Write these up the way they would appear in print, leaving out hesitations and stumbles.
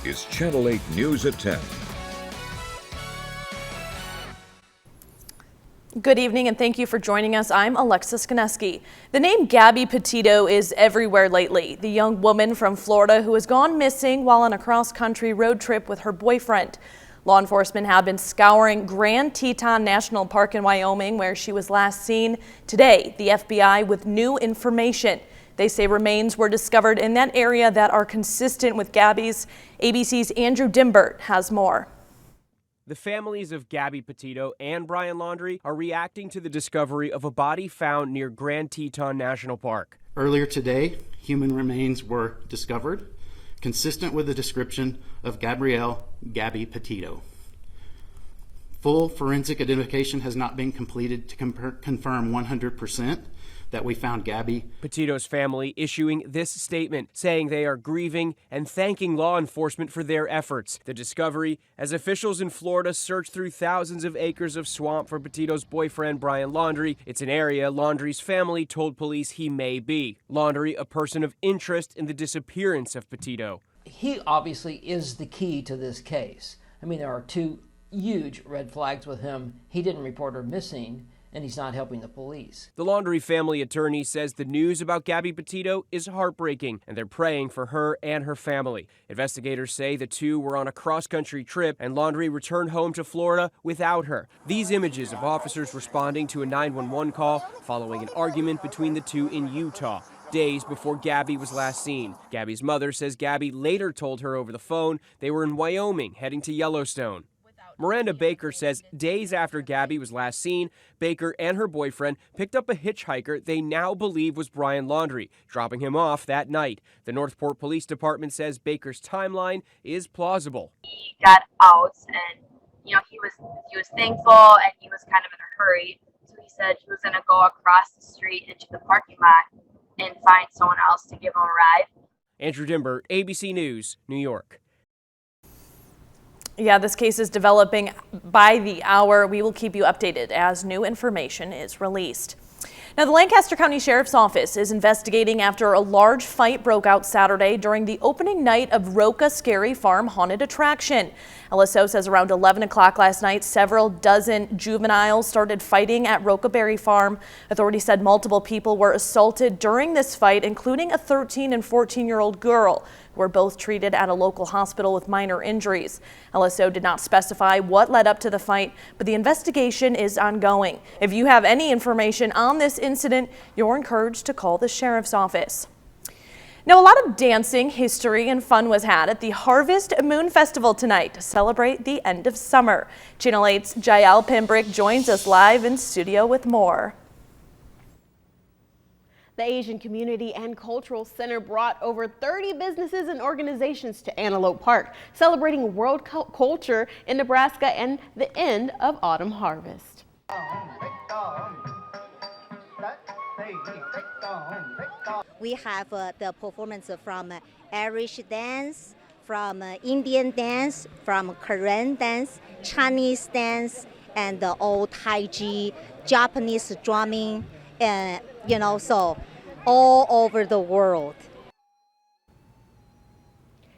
is Channel 8 News at 10. Good evening and thank you for joining us. I'm Alexis Koneski. The name Gabby Petito is everywhere lately. The young woman from Florida who has gone missing while on a cross-country road trip with her boyfriend. Law enforcement have been scouring Grand Teton National Park in Wyoming, where she was last seen. Today, the FBI with new information. They say remains were discovered in that area that are consistent with Gabby's. ABC's Andrew Dimbert has more. The families of Gabby Petito and Brian Laundrie are reacting to the discovery of a body found near Grand Teton National Park. Earlier today, human remains were discovered, consistent with the description of Gabrielle "Gabby" Petito. Full forensic identification has not been completed to confirm 100% that we found Gabby. Petito's family issuing this statement, saying they are grieving and thanking law enforcement for their efforts. The discovery, as officials in Florida search through thousands of acres of swamp for Petito's boyfriend, Brian Laundrie. It's an area Laundrie's family told police he may be. Laundrie, a person of interest in the disappearance of Petito. He obviously is the key to this case. I mean, there are two huge red flags with him. He didn't report her missing, and he's not helping the police. The Laundrie family attorney says the news about Gabby Petito is heartbreaking, and they're praying for her and her family. Investigators say the two were on a cross-country trip, and Laundrie returned home to Florida without her. These images of officers responding to a 911 call following an argument between the two in Utah, days before Gabby was last seen. Gabby's mother says Gabby later told her over the phone they were in Wyoming heading to Yellowstone. Miranda Baker says days after Gabby was last seen, Baker and her boyfriend picked up a hitchhiker they now believe was Brian Laundrie, dropping him off that night. The Northport Police Department says Baker's timeline is plausible. He got out and, he was thankful and he was kind of in a hurry. So he said he was going to go across the street into the parking lot and find someone else to give him a ride. Andrew Dimbert, ABC News, New York. Yeah, this case is developing by the hour. We will keep you updated as new information is released. Now, the Lancaster County Sheriff's Office is investigating after a large fight broke out Saturday during the opening night of Roca Scary Farm Haunted Attraction. LSO says around 11 o'clock last night, several dozen juveniles started fighting at Roca Berry Farm. Authorities said multiple people were assaulted during this fight, including a 13 and 14-year-old girl, who were both treated at a local hospital with minor injuries. LSO did not specify what led up to the fight, but the investigation is ongoing. If you have any information on this incident, you're encouraged to call the sheriff's office. Now, a lot of dancing, history, and fun was had at the Harvest Moon Festival tonight to celebrate the end of summer. Channel 8's Jael Pimbrick joins us live in studio with more. The Asian Community and Cultural Center brought over 30 businesses and organizations to Antelope Park, celebrating world culture in Nebraska and the end of autumn harvest. We have the performance from Irish dance, from Indian dance, from Korean dance, Chinese dance, and the old Tai Chi, Japanese drumming, and so all over the world.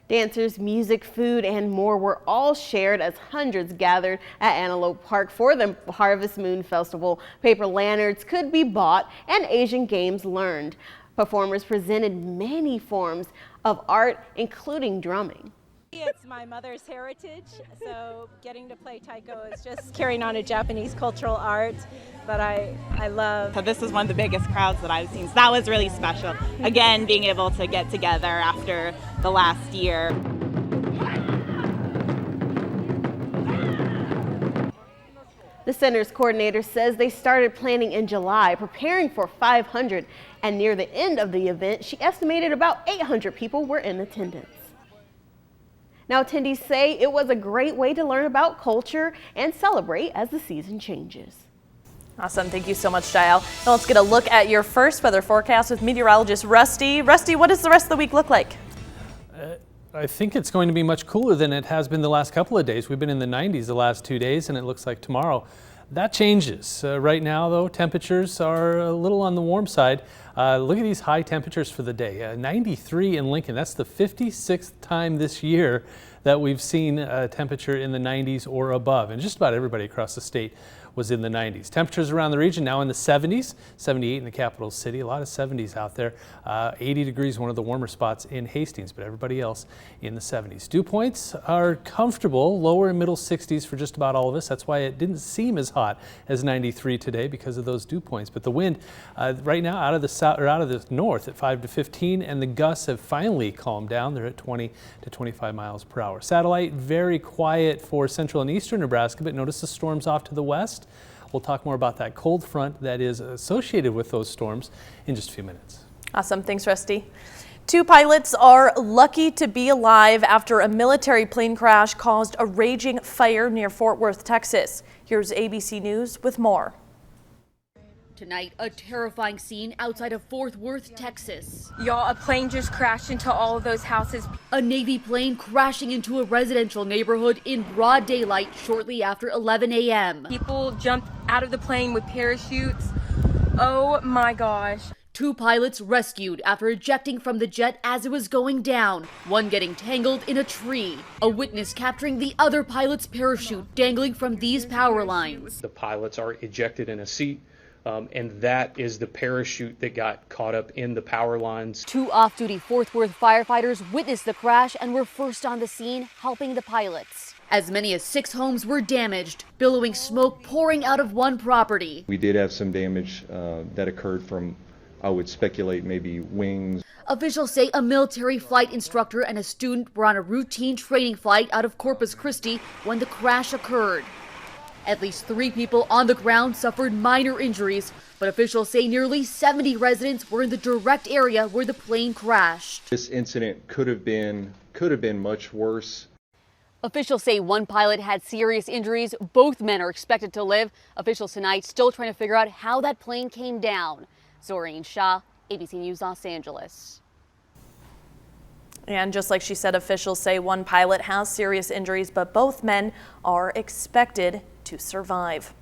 Dancers, music, food, and more were all shared as hundreds gathered at Antelope Park for the Harvest Moon Festival. Paper lanterns could be bought and Asian games learned. Performers presented many forms of art, including drumming. It's my mother's heritage, so getting to play taiko is just carrying on a Japanese cultural art that I love. So this was one of the biggest crowds that I've seen, so that was really special. Again, being able to get together after the last year. The center's coordinator says they started planning in July, preparing for 500, and near the end of the event, she estimated about 800 people were in attendance. Now, attendees say it was a great way to learn about culture and celebrate as the season changes. Awesome. Thank you so much, Jael. Now let's get a look at your first weather forecast with meteorologist Rusty. Rusty, what does the rest of the week look like? I think it's going to be much cooler than it has been the last couple of days. We've been in the 90s the last 2 days, and it looks like tomorrow that changes. Right now, though, temperatures are a little on the warm side. Look at these high temperatures for the day. 93 in Lincoln. That's the 56th time this year that we've seen a temperature in the 90s or above, and just about everybody across the state was in the 90s. Temperatures around the region now in the 70s, 78 in the capital city, a lot of 70s out there. 80 degrees, one of the warmer spots in Hastings, but everybody else in the 70s. Dew points are comfortable, lower and middle 60s for just about all of us. That's why it didn't seem as hot as 93 today, because of those dew points. But the wind right now out of the south or out of the north at 5 to 15, and the gusts have finally calmed down. They're at 20 to 25 miles per hour. Satellite very quiet for central and eastern Nebraska, but notice the storms off to the west. We'll talk more about that cold front that is associated with those storms in just a few minutes. Awesome. Thanks, Rusty. 2 pilots are lucky to be alive after a military plane crash caused a raging fire near Fort Worth, Texas. Here's ABC News with more. Tonight, a terrifying scene outside of Fort Worth, Texas. Y'all, a plane just crashed into all of those houses. A Navy plane crashing into a residential neighborhood in broad daylight shortly after 11 a.m. People jumped out of the plane with parachutes. Oh my gosh. 2 pilots rescued after ejecting from the jet as it was going down, one getting tangled in a tree. A witness capturing the other pilot's parachute dangling from these power lines. The pilots are ejected in a seat. And that is the parachute that got caught up in the power lines. 2 off-duty Fort Worth firefighters witnessed the crash and were first on the scene, helping the pilots. As many as 6 homes were damaged, billowing smoke pouring out of one property. We did have some damage that occurred from, I would speculate, maybe wings. Officials say a military flight instructor and a student were on a routine training flight out of Corpus Christi when the crash occurred. At least 3 people on the ground suffered minor injuries, but officials say nearly 70 residents were in the direct area where the plane crashed. This incident could have been much worse. Officials say 1 pilot had serious injuries. Both men are expected to live. Officials tonight still trying to figure out how that plane came down. Zoreen Shah, ABC News, Los Angeles. And just like she said, officials say 1 pilot has serious injuries, but both men are expected to survive.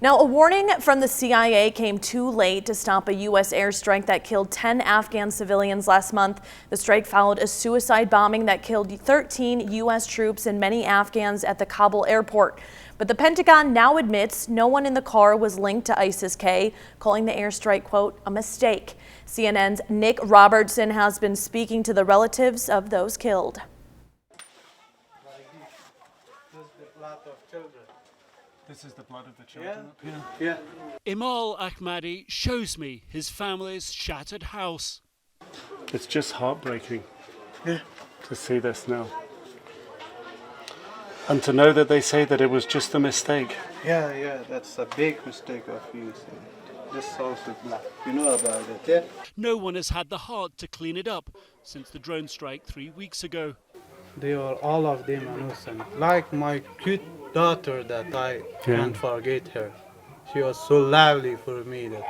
Now, a warning from the CIA came too late to stop a U.S. airstrike that killed 10 Afghan civilians last month. The strike followed a suicide bombing that killed 13 U.S. troops and many Afghans at the Kabul airport. But the Pentagon now admits no one in the car was linked to ISIS-K, calling the airstrike, quote, a mistake. CNN's Nick Robertson has been speaking to the relatives of those killed. This is the blood of the children up here? Yeah. Imal Ahmadi shows me his family's shattered house. It's just heartbreaking to see this now. And to know that they say that it was just a mistake. Yeah, that's a big mistake of you. This house is black. You know about it, yeah? No one has had the heart to clean it up since the drone strike 3 weeks ago. They are all of them innocent. Like my cute daughter that I can't forget her. She was so lovely for me that,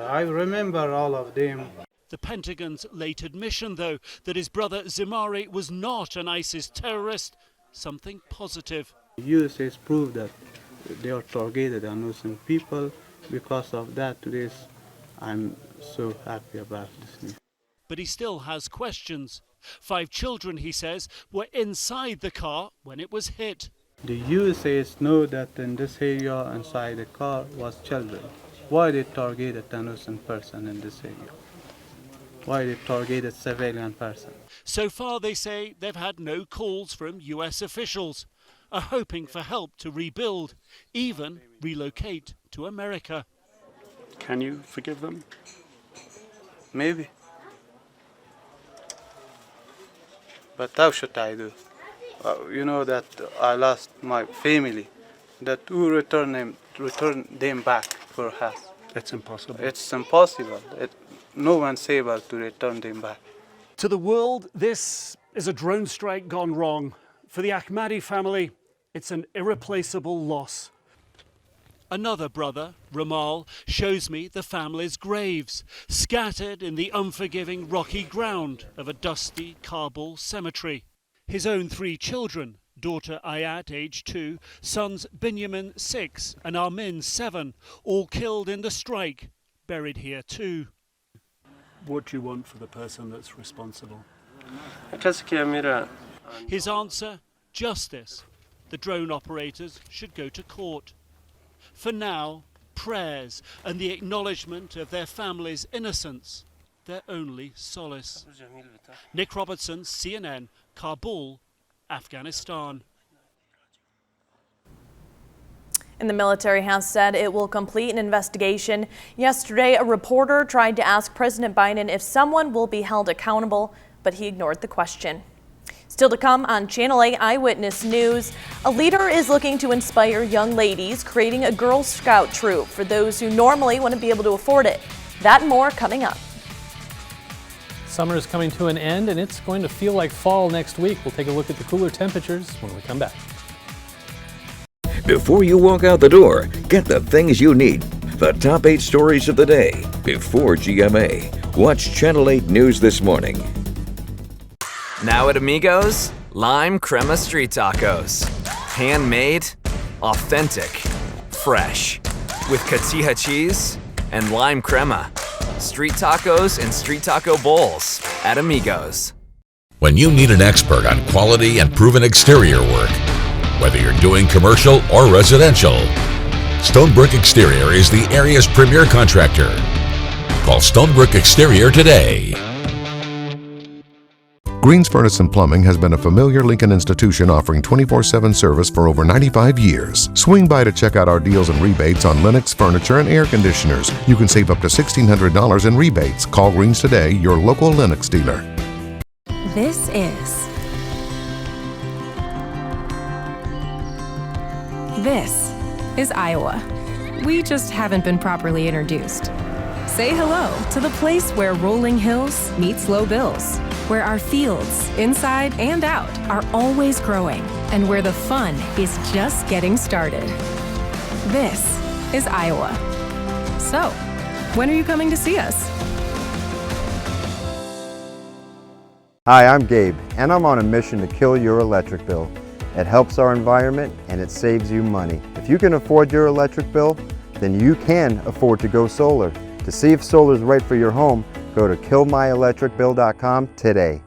I remember all of them. The Pentagon's late admission, though, that his brother Zimari was not an ISIS terrorist, something positive. The USA has proved that they are targeted innocent people. Because of that, I'm so happy about this news. But he still has questions. 5 children, he says, were inside the car when it was hit. The USA know that in this area inside the car was children. Why they targeted an innocent person in this area? Why they targeted civilian person? So far, they say they've had no calls from US officials, are hoping for help to rebuild, even relocate to America. Can you forgive them? Maybe. But how should I do? You know that I lost my family. That who return them back for us. It's impossible. It's impossible. No one's able to return them back. To the world, this is a drone strike gone wrong. For the Ahmadi family, it's an irreplaceable loss. Another brother, Ramal, shows me the family's graves, scattered in the unforgiving rocky ground of a dusty Kabul cemetery. His own 3 children, daughter Ayat, age 2, sons Binyamin, 6, and Armin, 7, all killed in the strike, buried here too. What do you want for the person that's responsible? His answer? Justice. The drone operators should go to court. For now, prayers and the acknowledgement of their family's innocence, their only solace. Nick Robertson, CNN, Kabul, Afghanistan. And the military has said it will complete an investigation. Yesterday, a reporter tried to ask President Biden if someone will be held accountable, but he ignored the question. Still to come on Channel 8 Eyewitness News, a leader is looking to inspire young ladies, creating a Girl Scout troop for those who normally wouldn't be able to afford it. That and more coming up. Summer is coming to an end, and it's going to feel like fall next week. We'll take a look at the cooler temperatures when we come back. Before you walk out the door, get the things you need. The top 8 stories of the day before GMA. Watch Channel 8 News this morning. Now at Amigos, Lime Crema Street Tacos. Handmade, authentic, fresh. With cotija cheese and lime crema. Street tacos and street taco bowls at Amigos. When you need an expert on quality and proven exterior work, whether you're doing commercial or residential, Stonebrick Exterior is the area's premier contractor. Call Stonebrick Exterior today. Green's Furnace and Plumbing has been a familiar Lincoln institution offering 24/7 service for over 95 years. Swing by to check out our deals and rebates on Lennox furniture and air conditioners. You can save up to $1,600 in rebates. Call Green's today, your local Lennox dealer. This is Iowa. We just haven't been properly introduced. Say hello to the place where rolling hills meets low bills, where our fields, inside and out, are always growing, and where the fun is just getting started. This is Iowa. So, when are you coming to see us? Hi, I'm Gabe, and I'm on a mission to kill your electric bill. It helps our environment and it saves you money. If you can afford your electric bill, then you can afford to go solar. To see if solar is right for your home, go to killmyelectricbill.com today.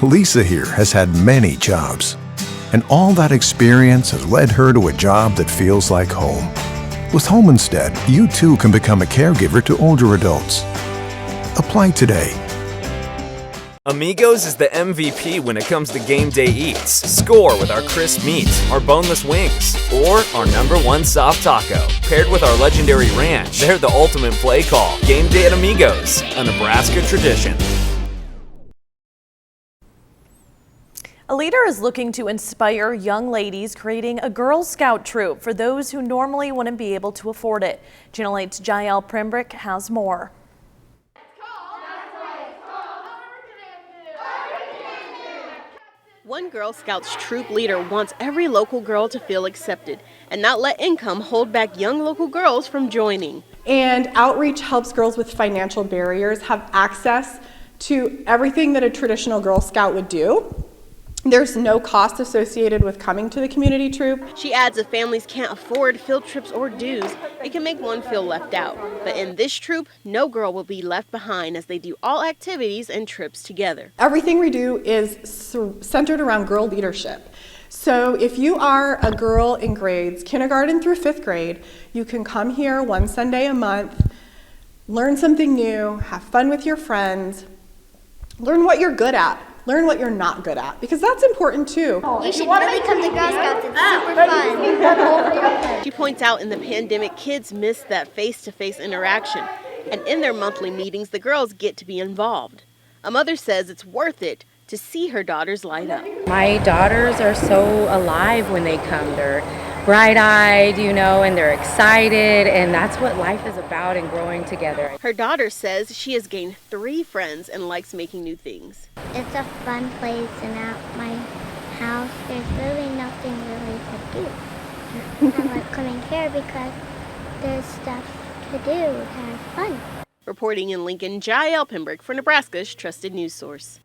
Lisa here has had many jobs, and all that experience has led her to a job that feels like home. With Home Instead, you too can become a caregiver to older adults. Apply today. Amigos is the MVP when it comes to game day eats. Score with our crisp meat, our boneless wings, or our #1 soft taco. Paired with our legendary ranch, they're the ultimate play call. Game day at Amigos, a Nebraska tradition. A leader is looking to inspire young ladies, creating a Girl Scout troop for those who normally wouldn't be able to afford it. Channel 8's Jael Primbrick has more. One Girl Scouts troop leader wants every local girl to feel accepted and not let income hold back young local girls from joining. And outreach helps girls with financial barriers have access to everything that a traditional Girl Scout would do. There's no cost associated with coming to the community troop. She adds if families can't afford field trips or dues, it can make one feel left out. But in this troop, no girl will be left behind as they do all activities and trips together. Everything we do is centered around girl leadership. So if you are a girl in grades kindergarten through 5th grade, you can come here one Sunday a month, learn something new, have fun with your friends, learn what you're good at. Learn what you're not good at, because that's important too. You should really come to Girl Scouts, it's super fun. She points out in the pandemic, kids miss that face-to-face interaction, and in their monthly meetings, the girls get to be involved. A mother says it's worth it to see her daughters light up. My daughters are so alive when they come. They're bright-eyed, you know, and they're excited, and that's what life is about and growing together. Her daughter says she has gained 3 friends and likes making new things. It's a fun place, and at my house, there's really nothing really to do. I like coming here because there's stuff to do to have fun. Reporting in Lincoln, Jael Pembroke for Nebraska's trusted news source.